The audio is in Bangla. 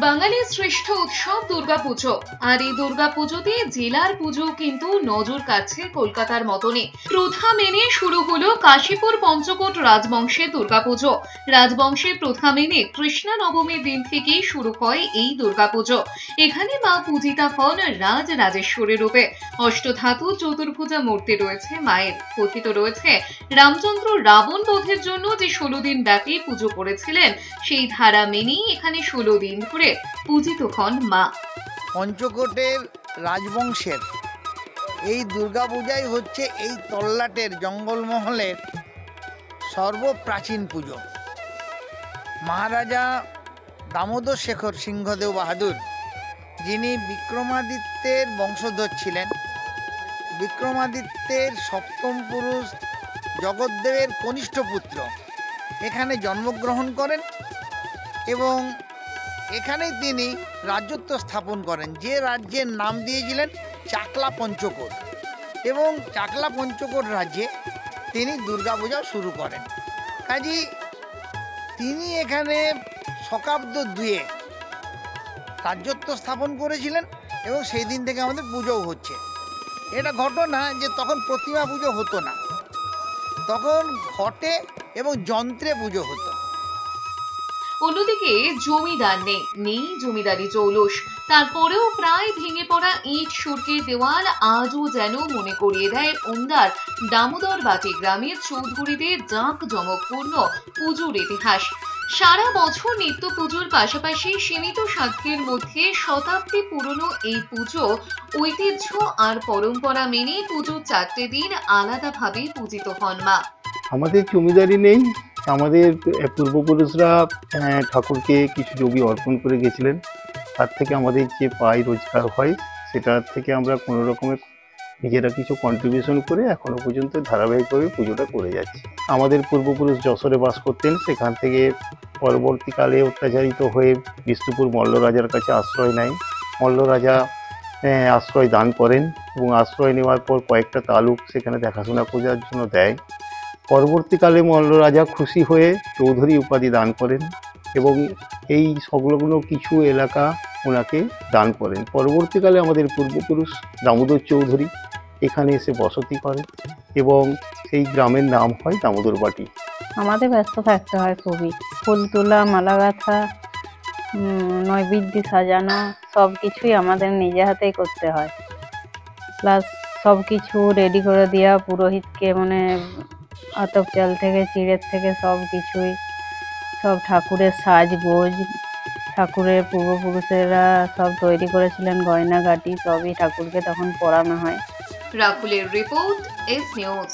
বাঙালির শ্রেষ্ঠ উৎসব দুর্গাপুজো। আর এই দুর্গাপুজোতে জেলার পুজো কিন্তু নজর কাটছে কলকাতার মতনই। প্রথা মেনে শুরু হলো কাশীপুর পঞ্চকোট রাজবংশের দুর্গাপুজো। রাজবংশের প্রথা মেনে কৃষ্ণা নবমীর দিন থেকেই শুরু হয় এই দুর্গাপুজো। এখানে মা পূজিতা হন রাজ রাজেশ্বরী রূপে। অষ্টধাতু চতুর্ভুজা মূর্তি রয়েছে মায়ের। কথিত রয়েছে রামচন্দ্র রাবণ বধের জন্য যে 16 দিন ব্যাপী পুজো করেছিলেন, সেই ধারা মেনেই এখানে 16 দিন ধরে পূজিত হন মা। পঞ্চকোটের রাজবংশের এই দুর্গাপূজাই হচ্ছে এই তল্লাটের জঙ্গলমহলের সর্বপ্রাচীন পুজো। মহারাজা দামোদর শেখর সিংহদেও বাহাদুর, যিনি বিক্রমাদিত্যের বংশধর ছিলেন, বিক্রমাদিত্যের সপ্তম পুরুষ জগদ্দেবের কনিষ্ঠ পুত্র, এখানে জন্মগ্রহণ করেন এবং এখানেই তিনি রাজত্ব স্থাপন করেন, যে রাজ্যের নাম দিয়েছিলেন চাকলা পঞ্চকোট। এবং চাকলা পঞ্চকোট রাজ্যে তিনি দুর্গাপূজা শুরু করেন। কাজী তিনি এখানে শকাব্দ 2 রাজত্ব স্থাপন করেছিলেন এবং সেই দিন থেকে আমাদের পুজোও হচ্ছে। এটা ঘটনা যে তখন প্রতিমা পুজো হতো না, তখন ঘটে এবং যন্ত্রে পুজো হতো। অন্যদিকে জমিদার নেই জমিদারি জৌলুস। তারপরেও প্রায় ভেঙে পড়া ইট সুরকির দেওয়াল আজও যেন মনে করিয়ে দেয় ওন্দার দামোদর বাটি গ্রামের চৌধুরীদের জাঁকজমকপূর্ণ পুজোর ইতিহাস। সারা বছর নিত্য পুজোর পাশাপাশি সীমিত সাধ্যের মধ্যে শতাব্দী পুরনো এই পুজো ঐতিহ্য আর পরম্পরা মেনে পুজোর 4টে দিন আলাদাভাবে পূজিত হন মা। আমাদের জমিদারি নেই, আমাদের পূর্বপুরুষরা ঠাকুরকে কিছু জমি অর্পণ করে গেছিলেন। তার থেকে আমাদের যে পাই রোজগার হয় সেটার থেকে আমরা কোনো রকমের নিজেরা কিছু কন্ট্রিবিউশন করে এখনো পর্যন্ত ধারাবাহিকভাবে পুজোটা করে যাচ্ছি। আমাদের পূর্বপুরুষ যশোরে বাস করতেন, সেখান থেকে পরবর্তীকালে অত্যাচারিত হয়ে বিষ্ণুপুর মল্ল রাজার কাছে আশ্রয় নেয়। মল্ল রাজা আশ্রয় দান করেন এবং আশ্রয় নেওয়ার পর কয়েকটা তালুক সেখানে দেখাশোনা করার জন্য দেয়। পরবর্তীকালে মল্ল রাজা খুশি হয়ে চৌধুরী উপাধি দান করেন এবং এই সংলগ্ন কিছু এলাকা ওনাকে দান করেন। পরবর্তীকালে আমাদের পূর্বপুরুষ দামোদর চৌধুরী এখানে এসে বসতি করেন এবং সেই গ্রামের নাম হয় দামোদর বাটি। আমাদের ব্যস্ত থাকতে হয় খুবই, ফুল তোলা, মালা গাঁথা, নৈবেদ্য সাজানো, সব কিছুই আমাদের নিজে হাতেই করতে হয়। প্লাস সব কিছু রেডি করে দেওয়া পুরোহিতকে, মানে আতপ চাল থেকে চিড়ের থেকে সব কিছুই, সব ঠাকুরের সাজগোজ, ঠাকুরের পূর্বপুরুষেরা সব তৈরি করেছিলেন গয়নাগাটি, সবই ঠাকুরকে তখন পরানো হয়। রাহুলের রিপোর্ট, এস নিউজ।